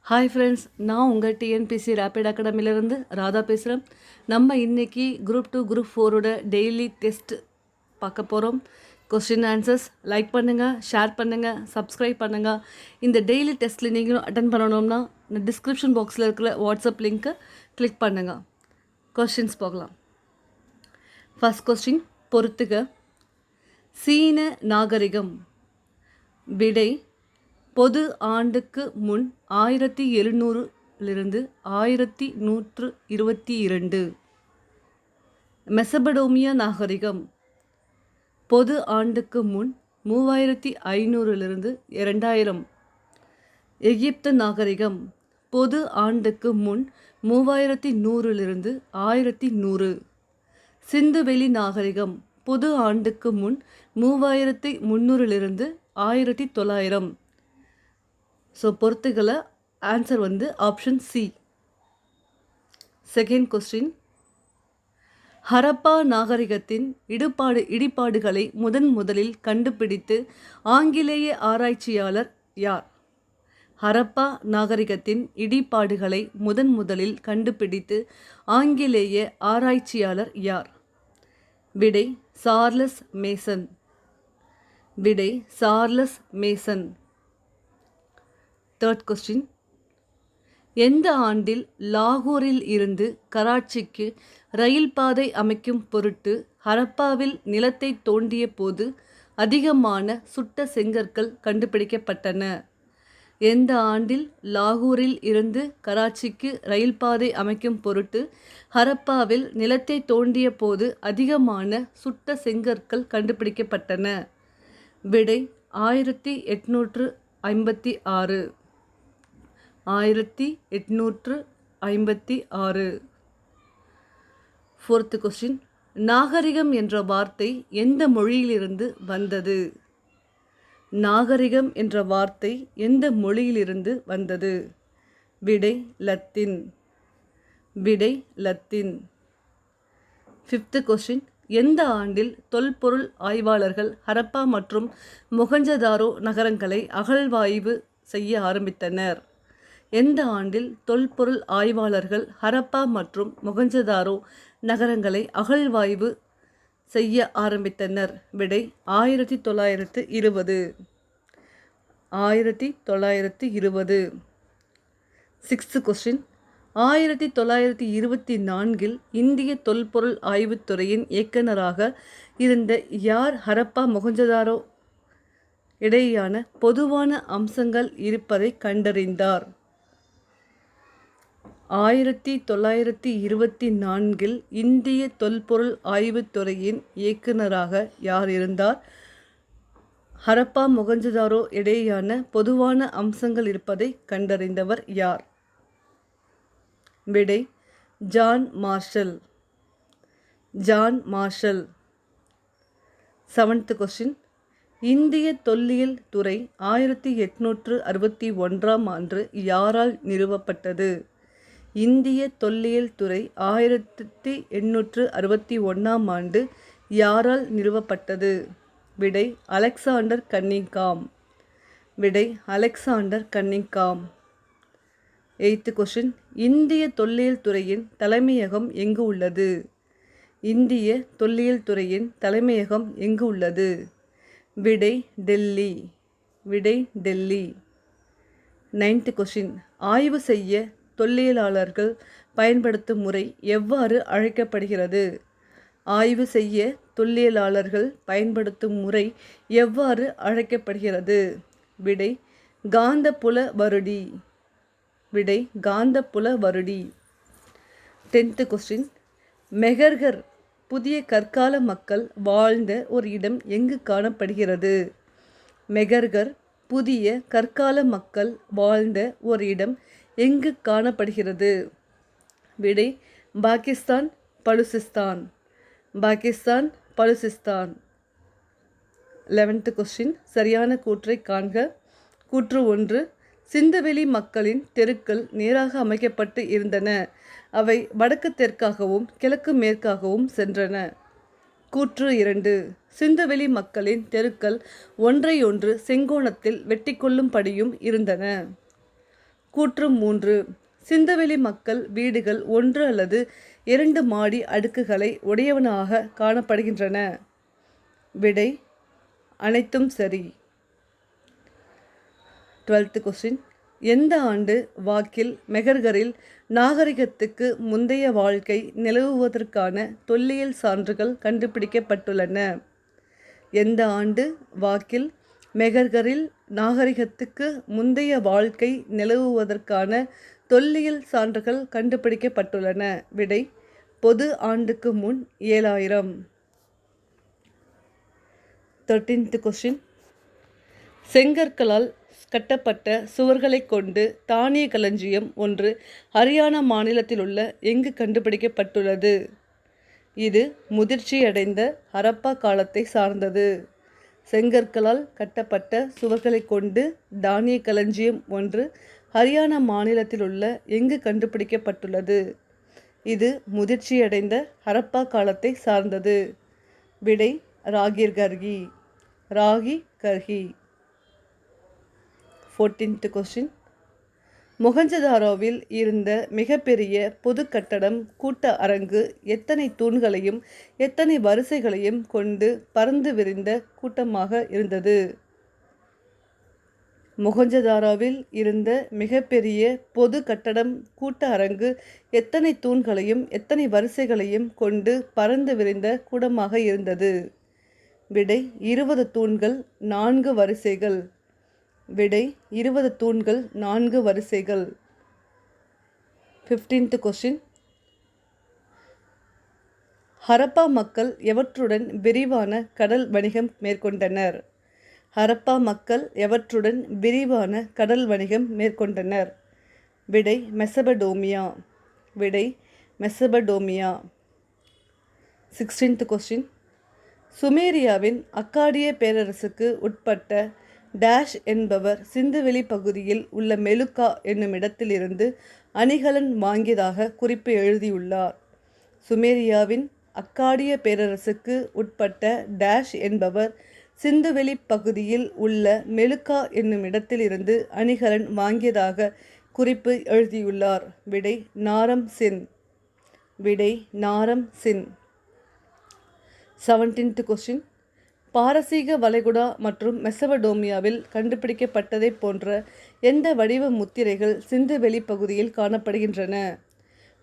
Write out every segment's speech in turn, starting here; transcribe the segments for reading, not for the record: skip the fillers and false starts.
Hi friends, நான் உங்கள் TNPSC rapid அகாடமிலேருந்து Radha பேசுகிறேன். நம்ம இன்றைக்கி குரூப் 2 குரூப் 4ஓட டெய்லி டெஸ்ட் பார்க்க போகிறோம். கொஸ்டின் ஆன்சர்ஸ் லைக் பண்ணுங்கள், ஷேர் பண்ணுங்கள், சப்ஸ்கிரைப் பண்ணுங்கள். இந்த டெய்லி டெஸ்ட்டில் நீங்களும் அட்டன் பண்ணணும்னா இந்த டிஸ்கிரிப்ஷன் பாக்ஸில் இருக்கிற வாட்ஸ்அப் லிங்க்கை கிளிக் பண்ணுங்கள். கொஸ்டின்ஸ் போகலாம். ஃபர்ஸ்ட் கொஸ்டின் பொறுத்துக. சீன நாகரிகம். விடை பொது ஆண்டுக்கு முன் 1700 1122. மெசபடோமியா நாகரிகம். பொது ஆண்டுக்கு முன் 3500 2000. எகிப்து நாகரிகம். பொது ஆண்டுக்கு முன் 3100 1100. சிந்துவெளி நாகரிகம். பொது ஆண்டுக்கு முன் 3300 1900. ஸோ பொறுத்துக்கள answer option C. Second question. Harappa நாகரிகத்தின் இடிபாடுகளை முதலில் கண்டுபிடித்து ஆங்கிலேய ஆராய்ச்சியாளர் யார்? ஹரப்பா நாகரிகத்தின் இடிபாடுகளை முதலில் கண்டுபிடித்து ஆங்கிலேய ஆராய்ச்சியாளர் யார்? விடை சார்லஸ் மேசன். விடை சார்லஸ் மேசன். Third question. எந்த ஆண்டில் லாகூரில் இருந்து கராச்சிக்கு ரயில் பாதை அமைக்கும் பொருட்டு ஹரப்பாவில் நிலத்தை தோண்டிய போது அதிகமான சுட்ட செங்கற்கள் கண்டுபிடிக்கப்பட்டன? எந்த ஆண்டில் லாகூரில் இருந்து கராச்சிக்கு ரயில் பாதை அமைக்கும் பொருட்டு ஹரப்பாவில் நிலத்தை தோண்டிய போது அதிகமான சுட்ட செங்கற்கள் கண்டுபிடிக்கப்பட்டன? விடை 1856. 1856. Fourth question. நாகரிகம் என்ற வார்த்தை எந்த மொழியிலிருந்து வந்தது? நாகரிகம் என்ற வார்த்தை எந்த மொழியிலிருந்து வந்தது? விடை லத்தீன். விடை லத்தீன். Fifth question. எந்த ஆண்டில் தொல்பொருள் ஆய்வாளர்கள் ஹரப்பா மற்றும் மொஹஞ்சதாரோ நகரங்களை அகழ்வாய்வு செய்ய ஆரம்பித்தனர்? எந்த ஆண்டில் தொல்பொருள் ஆய்வாளர்கள் ஹரப்பா மற்றும் மொஹஞ்சதாரோ நகரங்களை அகழ்வாய்வு செய்ய ஆரம்பித்தனர்? விடை 1920. 1920. Sixth question. 1924 இந்திய தொல்பொருள் ஆய்வுத்துறையின் இயக்குநராக இருந்த யார் ஹரப்பா மொஹஞ்சதாரோ இடையேயான பொதுவான அம்சங்கள் இருப்பதை கண்டறிந்தார்? 1924 இந்திய தொல்பொருள் ஆய்வுத்துறையின் இயக்குநராக யார் இருந்தார்? ஹரப்பா மொஹஞ்சதாரோ இடையேயான பொதுவான அம்சங்கள் இருப்பதை கண்டறிந்தவர் யார்? விடை John Marshall. John Marshall. Seventh question. இந்திய தொல்லியல் துறை 1861 ஆண்டு யாரால் நிறுவப்பட்டது? இந்திய தொல்லியல் துறை 1861 ஆண்டு யாரால் நிறுவப்பட்டது? விடை அலெக்சாண்டர் கன்னிங்காம். விடை அலெக்சாண்டர் கன்னிங்காம். Eighth question. இந்திய தொல்லியல் துறையின் தலைமையகம் எங்கு உள்ளது? இந்திய தொல்லியல் துறையின் தலைமையகம் எங்கு உள்ளது? விடை டெல்லி. விடை டெல்லி. Ninth question. ஆய்வு செய்ய தொல்லியலாளர்கள் பயன்படுத்தும் முறை எவ்வாறு அழைக்கப்படுகிறது? ஆய்வு செய்ய தொல்லியலாளர்கள் பயன்படுத்தும் முறை எவ்வாறு அழைக்கப்படுகிறது? விடை காந்தப்புல வருடி. விடை காந்தப்புல வருடி. Tenth question. மெஹர்கர் புதிய கற்கால மக்கள் வாழ்ந்த ஒரு இடம் எங்கு காணப்படுகிறது? மெஹர்கர் புதிய கற்கால மக்கள் வாழ்ந்த ஒரு இடம் எங்கு காணப்படுகிறது? விடை பாகிஸ்தான் பலுசிஸ்தான். பாகிஸ்தான் பலுசிஸ்தான். 11th question. சரியான கூற்றை காண்க. கூற்று 1. சிந்துவெளி மக்களின் தெருக்கள் நேராக அமைக்கப்பட்டு இருந்தன. அவை வடக்கு தெற்காகவும் கிழக்கு மேற்காகவும் சென்றன. கூற்று 2. சிந்துவெளி மக்களின் தெருக்கள் ஒன்றையொன்று செங்கோணத்தில் வெட்டிக்கொள்ளும்படியும் இருந்தன. கூற்று 3. சிந்துவெளி மக்கள் வீடுகள் 1 அல்லது 2 மாடி அடுக்குகளை உடையவனாக காணப்படுகின்றன. விடை அனைத்தும் சரி. 12th question. எந்த ஆண்டு வாக்கில் மெஹர்கரில் நாகரிகத்துக்கு முந்தைய வாழ்க்கை நிலவுவதற்கான தொல்லியல் சான்றுகள் கண்டுபிடிக்கப்பட்டுள்ளன? எந்த ஆண்டு வாக்கில் மெஹர்கரில் நாகரிகத்துக்கு முந்தைய வாழ்க்கை நிலவுவதற்கான தொல்லியல் சான்றுகள் கண்டுபிடிக்கப்பட்டுள்ளன? விடை பொது ஆண்டுக்கு முன் 7000. 13th question. செங்கற்களால் கட்டப்பட்ட சுவர்களை கொண்டு தானிய களஞ்சியம் ஒன்று ஹரியானா மாநிலத்திலுள்ள எங்கு கண்டுபிடிக்கப்பட்டுள்ளது? இது முதிர்ச்சியடைந்த ஹரப்பா காலத்தை சார்ந்தது. செங்கற்களால் கட்டப்பட்ட சுவர்களை கொண்டு தானிய களஞ்சியம் ஒன்று ஹரியானா மாநிலத்திலுள்ள எங்கு கண்டுபிடிக்கப்பட்டுள்ளது? இது முதிர்ச்சியடைந்த ஹரப்பா காலத்தை சார்ந்தது. விடை ராகிர்கர்கி. 14th question. மொஹஞ்சதாரோவில் இருந்த மிகப்பெரிய பொது கட்டடம் கூட்ட அரங்கு எத்தனை தூண்களையும் எத்தனை வரிசைகளையும் கொண்டு பரந்து விரிந்த கூட்டமாக இருந்தது? மொஹஞ்சதாரோவில் இருந்த மிகப்பெரிய பொது கட்டடம் கூட்ட அரங்கு எத்தனை தூண்களையும் எத்தனை வரிசைகளையும் கொண்டு பரந்து விரிந்த கூடமாக இருந்தது? விடை 20 தூண்கள் 4 வரிசைகள். விடை 20 தூண்கள் 4 வரிசைகள். 15th question. ஹரப்பா மக்கள் எவற்றுடன் விரிவான கடல் வணிகம் மேற்கொண்டனர்? ஹரப்பா மக்கள் எவற்றுடன் விரிவான கடல் வணிகம் மேற்கொண்டனர்? விடை மெசபடோமியா. விடை மெசபடோமியா. 16th question. சுமேரியாவின் அக்காடிய பேரரசுக்கு உட்பட்ட டேஷ் என்பவர் சிந்துவெளி பகுதியில் உள்ள மெலுக்கா என்னுமிடத்திலிருந்து அணிகலன் வாங்கியதாக குறிப்பு எழுதியுள்ளார். சுமேரியாவின் அக்காடிய பேரரசுக்கு உட்பட்ட டேஷ் என்பவர் சிந்துவெளி பகுதியில் உள்ள மெலுக்கா என்னுமிடத்திலிருந்து அணிகலன் வாங்கியதாக குறிப்பு எழுதியுள்ளார். விடை நாரம் சின். விடை நாரம் சின். 17th question. பாரசீக வளைகுடா மற்றும் மெசபடோமியாவில் கண்டுபிடிக்கப்பட்டதை போன்ற எந்த வடிவ முத்திரைகள் சிந்துவெளி பகுதியில் காணப்படுகின்றன?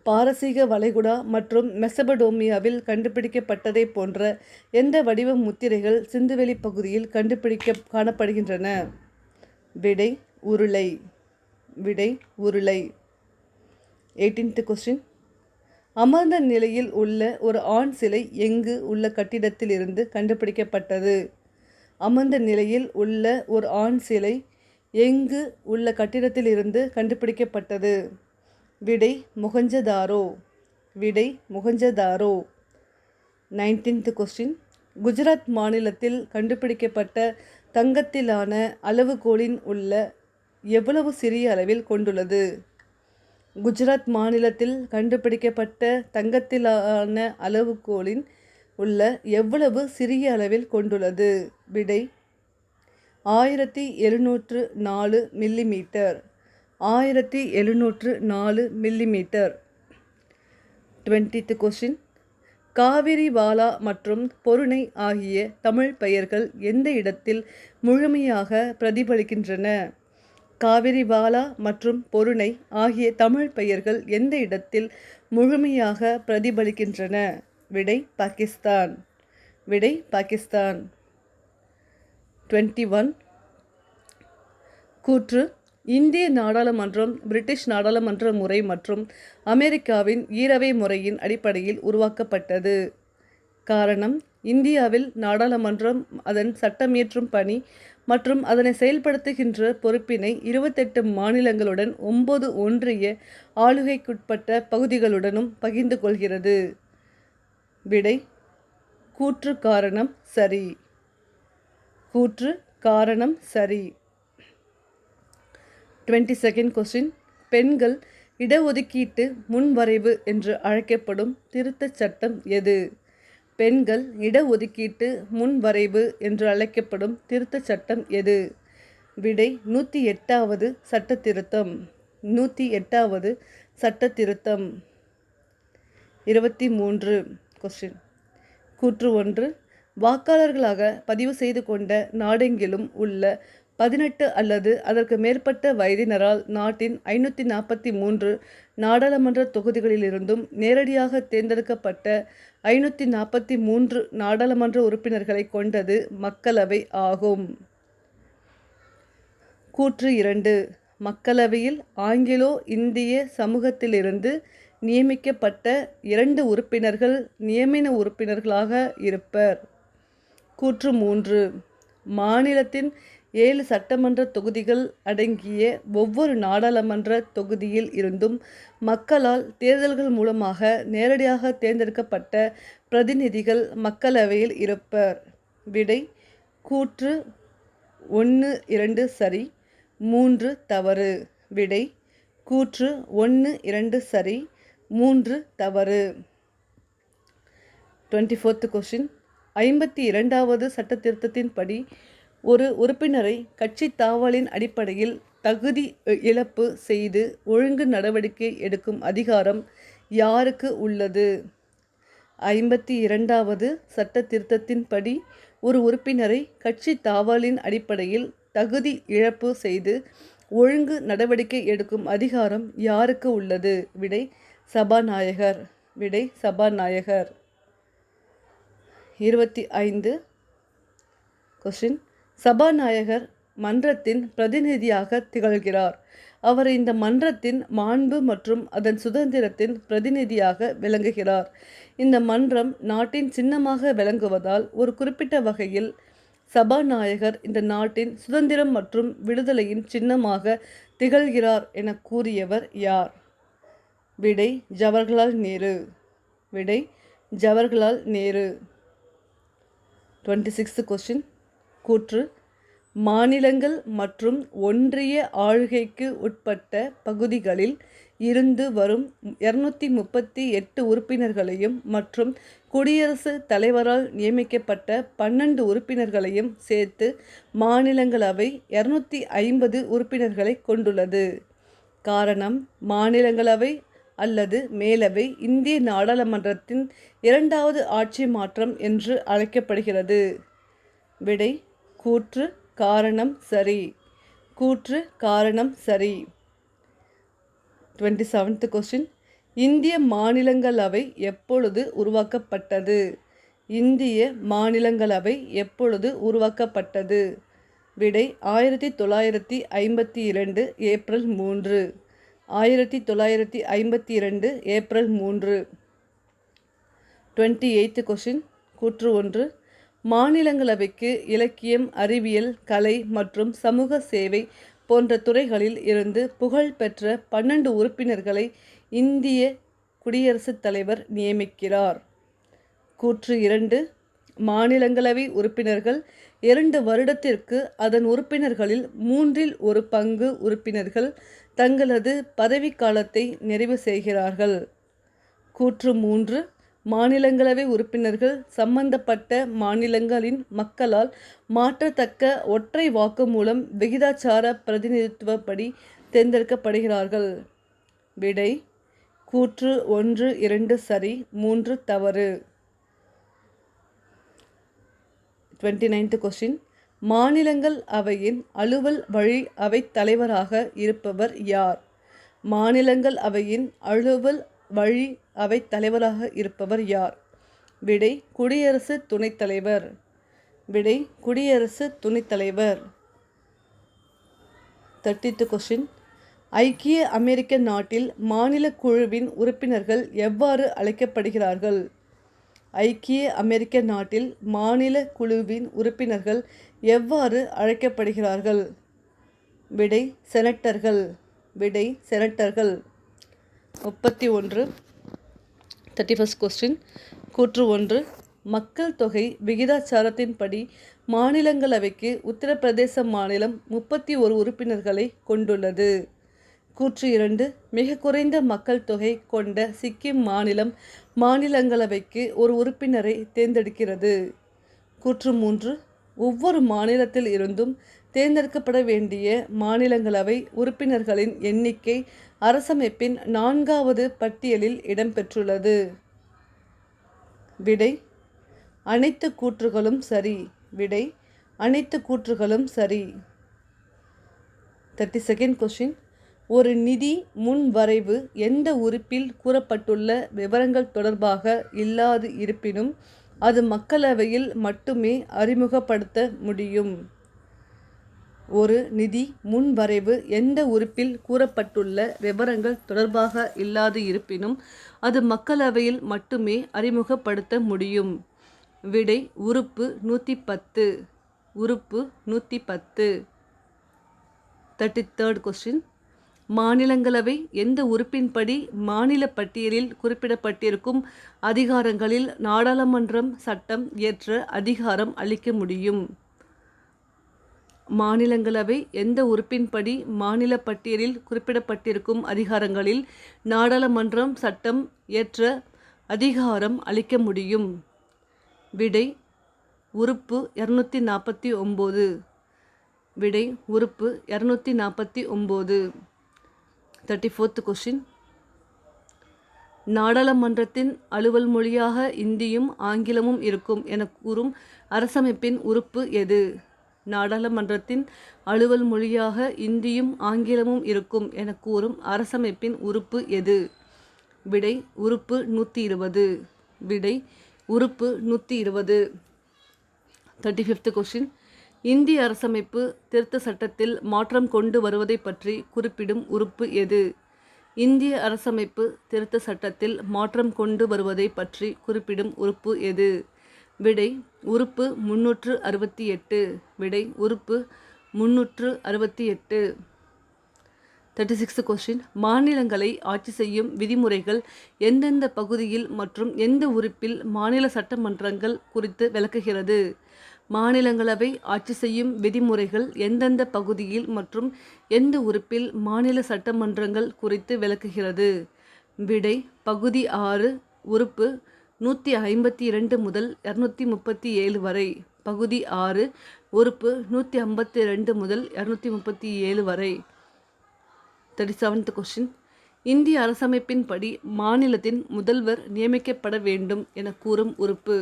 பாரசீக வளைகுடா மற்றும் மெசபடோமியாவில் கண்டுபிடிக்கப்பட்டதை போன்ற எந்த வடிவ முத்திரைகள் சிந்துவெளி பகுதியில் காணப்படுகின்றன? விடை உருளை. விடை உருளை. 18th question. அமர்ந்த நிலையில் உள்ள ஒரு ஆண் சிலை எங்கு உள்ள கட்டிடத்தில் இருந்து கண்டுபிடிக்கப்பட்டது? அமர்ந்த நிலையில் உள்ள ஒரு ஆண் சிலை எங்கு உள்ள கட்டிடத்தில் இருந்து கண்டுபிடிக்கப்பட்டது? விடை மொஹஞ்சதாரோ. விடை மொஹஞ்சதாரோ. 19th question. குஜராத் மாநிலத்தில் கண்டுபிடிக்கப்பட்ட தங்கத்திலான அளவுகோலின் உள்ள எவ்வளவு சிறிய அளவில் கொண்டுள்ளது? குஜராத் மாநிலத்தில் கண்டுபிடிக்கப்பட்ட தங்கத்திலான அளவுகோலின் உள்ள எவ்வளவு சிறிய அளவில் கொண்டுள்ளது? விடை 1704 மில்லிமீட்டர். 1704 மில்லிமீட்டர். 20th question. காவிரிவாலா மற்றும் பொருணை ஆகிய தமிழ் பெயர்கள் எந்த இடத்தில் முழுமையாக பிரதிபலிக்கின்றன? காவிரிவாலா மற்றும் பொருணை ஆகிய தமிழ் பெயர்கள் எந்த இடத்தில் முழுமையாக பிரதிபலிக்கின்றன? விடை பாகிஸ்தான். விடை பாகிஸ்தான். 21. கூற்று. இந்திய நாடாளுமன்றம் பிரிட்டிஷ் நாடாளுமன்ற முறை மற்றும் அமெரிக்காவின் ஈரவை முறையின் அடிப்படையில் உருவாக்கப்பட்டது. காரணம். இந்தியாவில் நாடாளுமன்றம் அதன் சட்டமியற்றும் பணி மற்றும் அதனை செயல்படுத்துகின்ற பொறுப்பினை 28 மாநிலங்களுடன் 9 ஒன்றிய ஆளுகைக்குட்பட்ட பகுதிகளுடனும் பகிர்ந்து கொள்கிறது. விடை கூற்று காரணம் சரி. கூற்று காரணம் சரி. 22nd question. பெண்கள் இடஒதுக்கீட்டு முன்வரைவு என்று அழைக்கப்படும் திருத்தச் சட்டம் எது? பெண்கள் இடஒதுக்கீட்டு முன்வரைவு என்று அழைக்கப்படும் திருத்தச் சட்டம் எது? விடை 108வது சட்ட திருத்தம். 108வது சட்ட திருத்தம். 23 கொஸ்டின். கூற்று 1. வாக்காளர்களாக பதிவு செய்து கொண்ட நாடெங்கிலும் உள்ள 18 அல்லது அதற்கு மேற்பட்ட வயதினரால் நாட்டின் 543 நாடாளுமன்ற தொகுதிகளிலிருந்தும் நேரடியாக தேர்ந்தெடுக்கப்பட்ட 543 நாடாளுமன்ற உறுப்பினர்களை கொண்டது மக்களவை ஆகும். கூற்று 2. மக்களவையில் ஆங்கிலோ இந்திய சமூகத்திலிருந்து நியமிக்கப்பட்ட 2 உறுப்பினர்கள் நியமன உறுப்பினர்களாக இருப்பர். கூற்று 3. மாநிலத்தின் 7 சட்டமன்ற தொகுதிகள் அடங்கிய ஒவ்வொரு நாடாளுமன்ற தொகுதியில் இருந்தும் மக்களால் தேர்தல்கள் மூலமாக நேரடியாக தேர்ந்தெடுக்கப்பட்ட பிரதிநிதிகள் மக்களவையில் இருப்பர். விடை கூற்று 1, 2 சரி, 3 தவறு. விடை கூற்று 1, 2 சரி, 3 தவறு. 24th question. 52வது சட்ட திருத்தத்தின்படி ஒரு உறுப்பினரை கட்சி தாவலின் அடிப்படையில் தகுதி இழப்பு செய்து ஒழுங்கு நடவடிக்கை எடுக்கும் அதிகாரம் யாருக்கு உள்ளது? 52வது சட்ட திருத்தத்தின்படி ஒரு உறுப்பினரை கட்சி தாவலின் அடிப்படையில் தகுதி இழப்பு செய்து ஒழுங்கு நடவடிக்கை எடுக்கும் அதிகாரம் யாருக்கு உள்ளது? விடை சபாநாயகர். விடை சபாநாயகர். 25 கொஸ்டின். சபாநாயகர் மன்றத்தின் பிரதிநிதியாக திகழ்கிறார். அவர் இந்த மன்றத்தின் மாண்பு மற்றும் அதன் சுதந்திரத்தின் பிரதிநிதியாக விளங்குகிறார். இந்த மன்றம் நாட்டின் சின்னமாக விளங்குவதால் ஒரு குறிப்பிட்ட வகையில் சபாநாயகர் இந்த நாட்டின் சுதந்திரம் மற்றும் விடுதலையின் சின்னமாக திகழ்கிறார் என கூறியவர் யார்? விடை ஜவஹர்லால் நேரு. விடை ஜவஹர்லால் நேரு. 26th question. கூற்று. மாநிலங்கள் மற்றும் ஒன்றிய ஆளுகைக்கு உட்பட்ட பகுதிகளில் இருந்து வரும் 238 உறுப்பினர்களையும் மற்றும் குடியரசுத் தலைவரால் நியமிக்கப்பட்ட 12 உறுப்பினர்களையும் சேர்த்து மாநிலங்களவை 250 உறுப்பினர்களை கொண்டுள்ளது. காரணம், மாநிலங்களவை அல்லது மேலவை இந்திய நாடாளுமன்றத்தின் 2வது ஆட்சி மாற்றம் என்று அழைக்கப்படுகிறது. விடை கூற்று காரணம் சரி. கூற்று காரணம் சரி. 27th question. இந்திய மாநிலங்களவை எப்பொழுது உருவாக்கப்பட்டது? இந்திய மாநிலங்களவை எப்பொழுது உருவாக்கப்பட்டது? விடை 1952 ஏப்ரல் 3. 1952 ஏப்ரல் 3. 28th question. கூற்று 1. மாநிலங்களவைக்கு இலக்கியம், அறிவியல், கலை மற்றும் சமூக சேவை போன்ற துறைகளில் இருந்து புகழ் பெற்ற 12 உறுப்பினர்களை இந்திய குடியரசுத் தலைவர் நியமிக்கிறார். கூற்று 2. மாநிலங்களவை உறுப்பினர்கள் 2 வருடத்திற்கு அதன் உறுப்பினர்களில் 3இல் 1 பங்கு உறுப்பினர்கள் தங்களது பதவிக்காலத்தை நிறைவு செய்கிறார்கள். கூற்று 3. மாநிலங்களவை உறுப்பினர்கள் சம்பந்தப்பட்ட மாநிலங்களின் மக்களால் மாற்றத்தக்க ஒற்றை வாக்கு மூலம் விகிதாச்சார பிரதிநிதித்துவப்படி தேர்ந்தெடுக்கப்படுகிறார்கள். விடை கூற்று 1, 2 சரி, 3 தவறு. 29th question. மாநிலங்கள் அவையின் அலுவல் வழி அவைத் தலைவராக இருப்பவர் யார்? மாநிலங்கள் அவையின் அலுவல் வழி அவைத் தலைவராக இருப்பவர் யார்? விடை குடியரசு துணைத் தலைவர். விடை குடியரசு துணைத் தலைவர். 30th question. ஐக்கிய அமெரிக்க நாட்டில் மாநில குழுவின் உறுப்பினர்கள் எவ்வாறு அழைக்கப்படுகிறார்கள்? ஐக்கிய அமெரிக்க நாட்டில் மாநில குழுவின் உறுப்பினர்கள் எவ்வாறு அழைக்கப்படுகிறார்கள்? விடை செனட்டர்கள். விடை செனட்டர்கள். 31st question. கூற்று 1. மக்கள் தொகை விகிதாச்சாரத்தின்படி மாநிலங்களவைக்கு உத்தரப்பிரதேச மாநிலம் 31 உறுப்பினர்களை கொண்டுள்ளது. கூற்று 2. மிக குறைந்த மக்கள் தொகை கொண்ட சிக்கிம் மாநிலம் மாநிலங்களவைக்கு 1 உறுப்பினரை தேர்ந்தெடுக்கிறது. கூற்று 3. ஒவ்வொரு மாநிலத்தில் இருந்தும் தேர்ந்தெடுக்கப்பட வேண்டிய மாநிலங்களவை உறுப்பினர்களின் எண்ணிக்கை அரசமைப்பின் 4வது பட்டியலில் இடம்பெற்றுள்ளது. விடை அனைத்து கூற்றுகளும் சரி. விடை அனைத்து கூற்றுகளும் சரி. 32nd question. ஒரு நிதி முன்வரைவு எந்த உறுப்பில் கூறப்பட்டுள்ள விவரங்கள் தொடர்பாக இல்லாது இருப்பினும் அது மக்களவையில் மட்டுமே அறிமுகப்படுத்த முடியும். ஒரு நிதி முன்வரைவு எந்த உறுப்பில் கூறப்பட்டுள்ள விவரங்கள் தொடர்பாக இல்லாது இருப்பினும் அது மக்களவையில் மட்டுமே அறிமுகப்படுத்த முடியும். விடை உறுப்பு 110. உறுப்பு 110. 33rd question. மாநிலங்களவை எந்த உறுப்பின்படி மாநில பட்டியலில் குறிப்பிடப்பட்டிருக்கும் அதிகாரங்களில் நாடாளுமன்றம் சட்டம் இயற்ற அதிகாரம் அளிக்க முடியும். மாநிலங்களவை எந்த உறுப்பின்படி மாநில பட்டியலில் குறிப்பிடப்பட்டிருக்கும் அதிகாரங்களில் நாடாளுமன்றம் சட்டம் இயற்ற அதிகாரம் அளிக்க முடியும். விடை உறுப்பு 249. விடை உறுப்பு 249. 34th question. நாடாளுமன்றத்தின் அலுவல் மொழியாக இந்தியும் ஆங்கிலமும் இருக்கும் என கூறும் அரசமைப்பின் உறுப்பு எது? நாடாளுமன்றத்தின் அலுவல் மொழியாக இந்தியும் ஆங்கிலமும் இருக்கும் என கூறும் அரசமைப்பின் உறுப்பு எது? விடை உறுப்பு 120. விடை உறுப்பு 120. 35th question. இந்திய அரசமைப்பு திருத்த சட்டத்தில் மாற்றம் கொண்டு வருவதை பற்றி குறிப்பிடும் உறுப்பு எது? இந்திய அரசமைப்பு திருத்த சட்டத்தில் மாற்றம் கொண்டு வருவதை பற்றி குறிப்பிடும் உறுப்பு எது? விடை உறுப்பு 368. விடை உறுப்பு 368. 36th question. மாநிலங்களை ஆட்சி செய்யும் விதிமுறைகள் எந்தெந்த பகுதியில் மற்றும் எந்த உறுப்பில் மாநில சட்டமன்றங்கள் குறித்து விளக்குகிறது? மாநிலங்களவை ஆட்சி செய்யும் விதிமுறைகள் எந்தெந்த பகுதியில் மற்றும் எந்த உறுப்பில் மாநில சட்டமன்றங்கள் குறித்து விளக்குகிறது? விடை பகுதி 6. உறுப்பு 152 முதல் 237 வரை. பகுதி 6. உறுப்பு 152 முதல் 237 வரை. 37th question. இந்திய அரசமைப்பின்படி மாநிலத்தின் முதல்வர் நியமிக்கப்பட வேண்டும் என கூறும் உறுப்பு.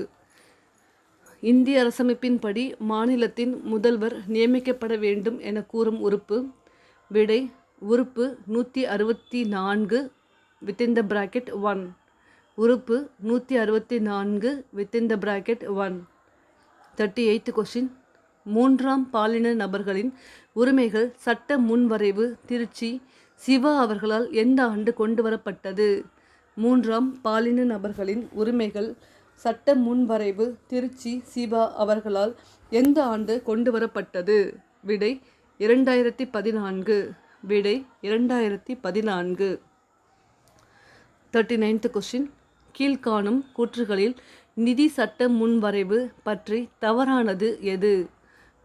இந்திய அரசமைப்பின்படி மாநிலத்தின் முதல்வர் நியமிக்கப்பட வேண்டும் என கூறும் உறுப்பு. விடை உறுப்பு 164 within the bracket 1. உறுப்பு 164 within the bracket 1. 38th question. மூன்றாம் பாலின நபர்களின் உரிமைகள் சட்ட முன்வரைவு திருச்சி சிவா அவர்களால் எந்த ஆண்டு கொண்டு வரப்பட்டது? மூன்றாம் பாலின நபர்களின் உரிமைகள் சட்ட முன்வரைவு திருச்சி சிவா அவர்களால் எந்த ஆண்டு கொண்டு வரப்பட்டது? விடை 2014. விடை 2014. 39th question. கீழ்காணும் கூற்றுகளில் நிதி சட்ட முன்வரைவு பற்றி தவறானது எது?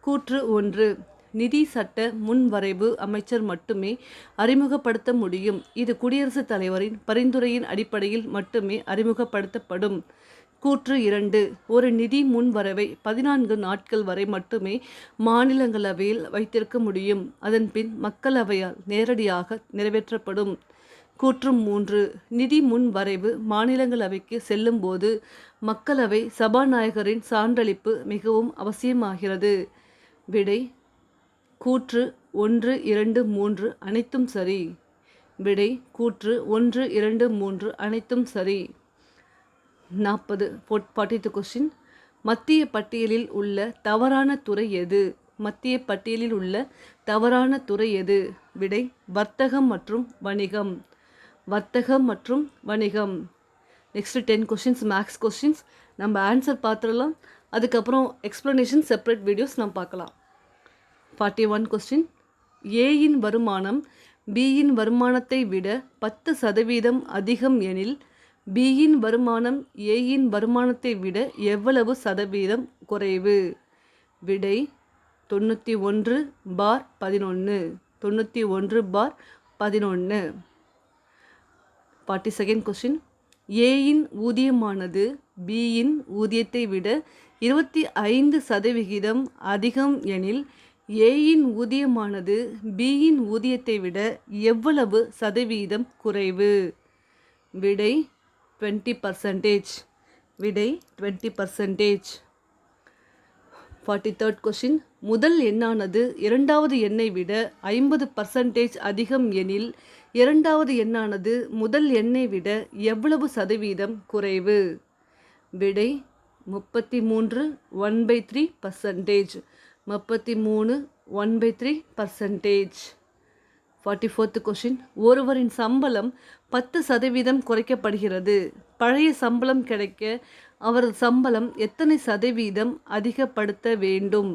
கூற்று 1. நிதி சட்ட முன்வரைவு அமைச்சர் மட்டுமே அறிமுகப்படுத்த முடியும். இது குடியரசுத் தலைவரின் பரிந்துரையின் அடிப்படையில் மட்டுமே அறிமுகப்படுத்தப்படும். கூற்று 2. ஒரு நிதி முன்வரைவை 14 நாட்கள் வரை மட்டுமே மாநிலங்களவையில் வைத்திருக்க முடியும். அதன்பின் மக்களவையால் நேரடியாக நிறைவேற்றப்படும். கூற்று 3. நிதி முன்வரைவு மாநிலங்களவைக்கு செல்லும் போது மக்களவை சபாநாயகரின் சான்றளிப்பு மிகவும் அவசியமாகிறது. விடை கூற்று 1, 2, 3 அனைத்தும் சரி. விடை கூற்று 1, 2, 3 அனைத்தும் சரி. 40th question. மத்திய பட்டியலில் உள்ள தவறான துறை எது? மத்திய பட்டியலில் உள்ள தவறான துறை எது? விடை வர்த்தகம் மற்றும் வணிகம். வர்த்தகம் மற்றும் வணிகம். Next 10 questions max questions. நம்ம ஆன்சர் பார்த்துடலாம். அதுக்கப்புறம் எக்ஸ்ப்ளனேஷன் செப்பரேட் வீடியோஸ் நம்ம பார்க்கலாம். 41 கொஸ்டின். ஏயின் வருமானம் பியின் வருமானத்தை விட 10% அதிகம் எனில் பியின் வருமானம் ஏயின் வருமானத்தை விட எவ்வளவு சதவீதம் குறைவு? விடை 91/11. 91/11. 42nd question. ஏயின் ஊதியமானது பியின் ஊதியத்தை விட 25% அதிகம் எனில் ஏயின் ஊதியமானது பியின் ஊதியத்தை விட எவ்வளவு சதவீதம் குறைவு? விடை 20%. விடை 20%. 43rd question. முதல் எண்ணானது இரண்டாவது எண்ணை விட 50% அதிகம் எனில் இரண்டாவது எண்ணானது முதல் எண்ணை விட எவ்வளவு சதவீதம் குறைவு? விடை 33 1/3%. 33 1/3%. 44th question. ஒருவரின் சம்பளம் 10% குறைக்கப்படுகிறது. பழைய சம்பளம் கிடைக்க அவரது சம்பளம் எத்தனை சதவீதம் அதிகப்படுத்த வேண்டும்?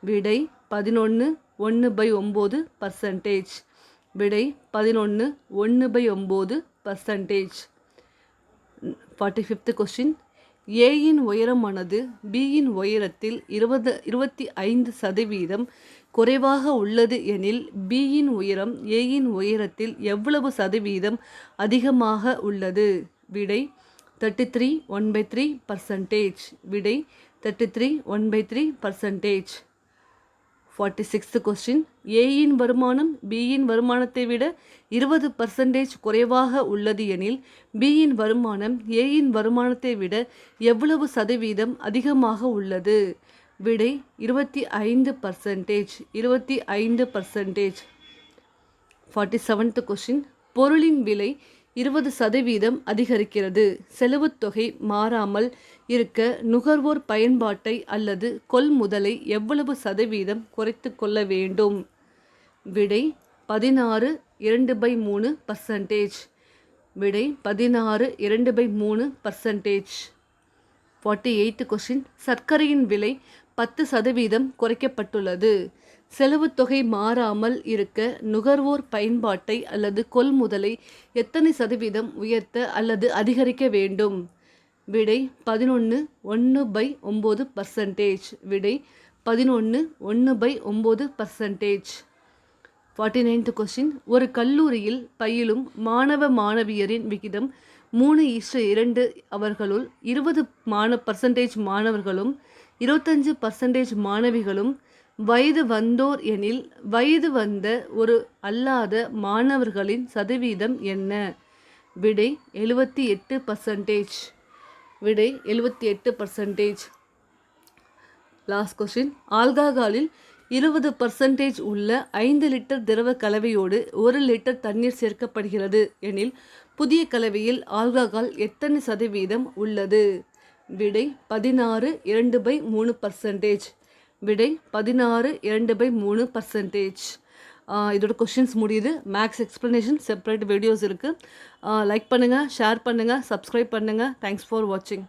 விடை 11 1/9%. விடை 11 1/9%. 45th question. ஏயின் உயரமானது பியின் உயரத்தில் 25% குறைவாக உள்ளது எனில் பியின் உயரம் ஏயின் உயரத்தில் எவ்வளவு சதவீதம் அதிகமாக உள்ளது? விடை 33 1/3%. விடை 33 1/3%. 46th question. ஏயின் வருமானம் பியின் வருமானத்தை விட 20% குறைவாக உள்ளது எனில் பியின் வருமானம் ஏயின் வருமானத்தை விட எவ்வளவு சதவீதம் அதிகமாக உள்ளது? விடை 25%. 25%. 47th question. பொருளின் விலை 20% அதிகரிக்கிறது. செலவுத் தொகை மாறாமல் இருக்க நுகர்வோர் பயன்பாட்டை அல்லது கொள்முதலை எவ்வளவு சதவீதம் குறைத்து கொள்ள வேண்டும்? விடை 16 2/3%. விடை 16 2/3%. 48th question. சர்க்கரையின் விலை 10% குறைக்கப்பட்டுள்ளது. செலவுத் தொகை மாறாமல் இருக்க நுகர்வோர் பயன்பாட்டை அல்லது கொள்முதலை எத்தனை சதவீதம் உயர்த்த அல்லது அதிகரிக்க வேண்டும்? விடை 11 1/9%. விடை 11 1/9%. 49th question. ஒரு கல்லூரியில் பயிலும் மாணவ மாணவியரின் விகிதம் 3:2. அவர்களுள் 20% மாணவர்களும் 25% மாணவிகளும் வயது வந்தோர் எனில் வயது வந்த ஒரு அல்லாத மாணவர்களின் சதவீதம் என்ன? விடை 78%. விடை 78%. Last question. ஆல்கஹாலில் 20% உள்ள 5 லிட்டர் திரவ கலவையோடு 1 லிட்டர் தண்ணீர் சேர்க்கப்படுகிறது எனில் புதிய கலவையில் ஆல்கஹால் எத்தனை சதவீதம் உள்ளது? விடை 16 2/3%. விடை 16 2/3%. இதோட கொஷின்ஸ் முடியுது. மேக்ஸ் எக்ஸ்ப்ளனேஷன் செப்பரேட் வீடியோஸ் இருக்குது. லைக் பண்ணுங்கள், ஷேர் பண்ணுங்கள், சப்ஸ்கிரைப் பண்ணுங்கள். தேங்க்ஸ் ஃபார் வாட்சிங்.